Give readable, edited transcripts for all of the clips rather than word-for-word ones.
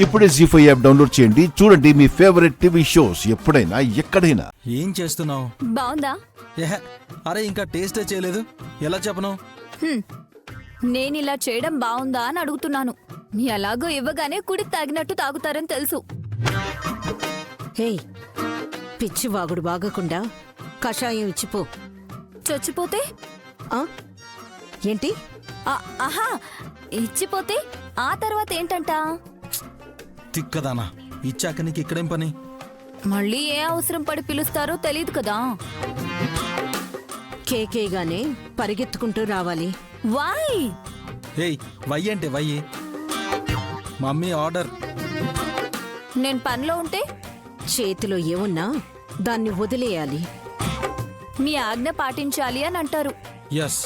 ఇప్పుడే జీ5 app download చేయండి. చూడండి మీ ఫేవరెట్ టీవీ షోస్ ఎప్పుడైనా ఎక్కడైనా. ఏం చేస్తున్నావు? బాగుందా? అరే ఇంకా టేస్టే చేయలేదు, ఎలా చెప్పను? నేనిలా చేయడం బాగుందా అని అడుగుతున్నాను. ఎలాగో ఇవ్వగానే కుడికి తాగినట్టు తాగుతారని తెలుసు. హే, పిచ్చి వాగుడు బాగకుండా కషాయం ఇచ్చిపో. చచ్చిపోతే? ఏంటి? ఆహా, ఇచ్చిపోతే ఆ తర్వాత ఏంటంట? తిక్కదానా, ఇచ్చాక నీకు ఇక్కడేం పని? మళ్ళీ ఏ అవసరం పడి పిలుస్తారో తెలీదు కదా. కేకేగానే పరిగెత్తుకుంటూ రావాలి. వాయ్? ఏయ్, వయ్యి అంటే వయ్యి. Mummy order. నేను పనిలో ఉంటే చేతిలో ఏమున్నా దాన్ని వదిలేయాలి. మీ ఆజ్ఞ పాటించాలి అని అంటారు. Yes,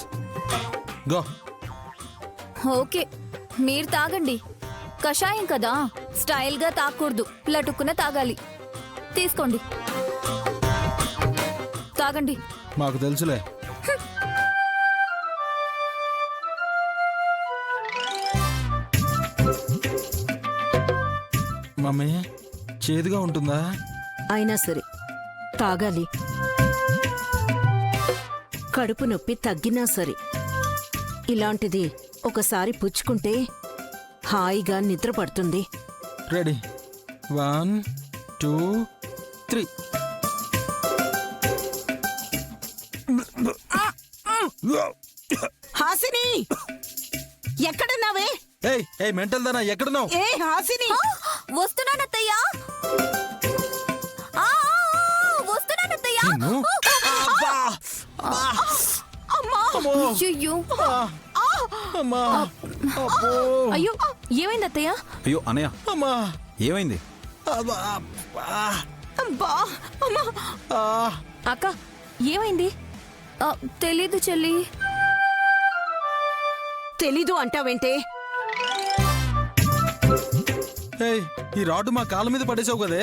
go. ఓకే, మీరు తాగండి. కషాయం కదా, స్టైల్ గా తాగకూడదు, లటుక్కున తాగాలి. తీసుకోండి, తాగండి. మాకు తెలుసులే. మమ్మీ, చేదుగా ఉంటుందా? అయినా సరే తాగాలి. కడుపు నొప్పి తగ్గినా సరే ఇలాంటిది ఒకసారి పుచ్చుకుంటే హాయిగా నిద్ర పడుతుంది. రెడీ, 1 2 3. హాసిని, ఎక్కడున్నావే? ఏయ్ మెంటల్ దానా, ఎక్కడున్నావు? ఏ హాసిని, వస్తున్నానత్తయ్యా. వస్తున్నానత్తయ్యా. అయ్యో, అయ్యో, ఏమైంది అత్తయ్య? అయ్యో అనయ్య, అమ్మా ఏమైంది? అక్క, ఏమైంది? తెలీదు చెల్లి. తెలీదు అంటావేంటే? ఏయ్, ఈ రాడ్డు మా కాళ్ళ మీద పడేసావు కదే.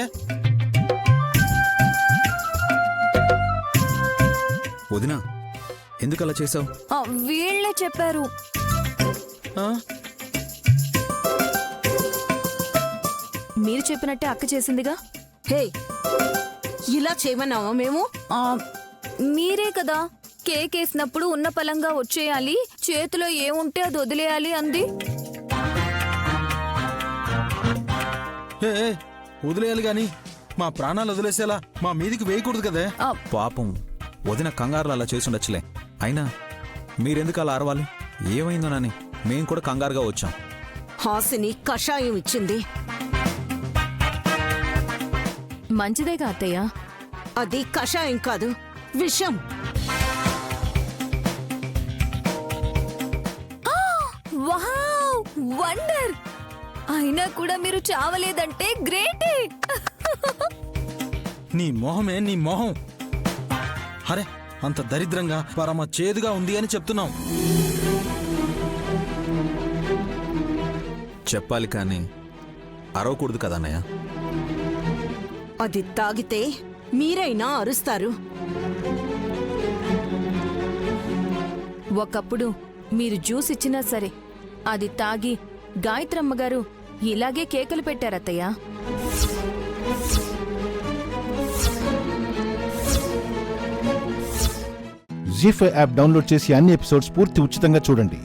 వదినా, ఎందుకు అలా చేసావు? వీళ్ళే చెప్పారు. మీరు చెప్పినట్టే అక్క చేసిందిగా. హే, ఇలా చేయమన్నావా మేము? మీరే కదా కేక్ వేసినప్పుడు ఉన్న పలంగా వచ్చేయాలి, చేతిలో ఏముంటే అది వదిలేయాలి అంది. వదిలేయాలి గాని మా ప్రాణాలు వదిలేసేలా మా మీదికి వేయకూడదు కదే. పాపం వదిన కంగారులో అలా చేసుండొచ్చులే. అయినా మీరెందుకు అలా అరవాలి? ఏమైందోనని మేం కూడా కంగారుగా వచ్చాం. హాసిని కషాయం ఇచ్చింది. మంచిదేగా అత్తయ్య. అది కషాయం కాదు, విషం. Wow, wonder. అయినా కూడా మీరు చావలేదంటే గ్రేటే. నీ మొహమే, నీ మొహం. అరే, అంత దరిద్రంగా పరమ చేదుగా ఉంది అని చెప్తున్నావు. చెప్పాలి కానీ అరవకూడదు కదా అన్నయ్య. అది తాగితే మీరైనా అరుస్తారు. ఒకప్పుడు మీరు జ్యూస్ ఇచ్చినా సరే అది తాగి గాయత్రమ్మ గారు ఇలాగే కేకలు పెట్టారత్తయ్య. జీ5 యాప్ డౌన్లోడ్ చేసి అన్ని ఎపిసోడ్స్ పూర్తి ఉచితంగా చూడండి.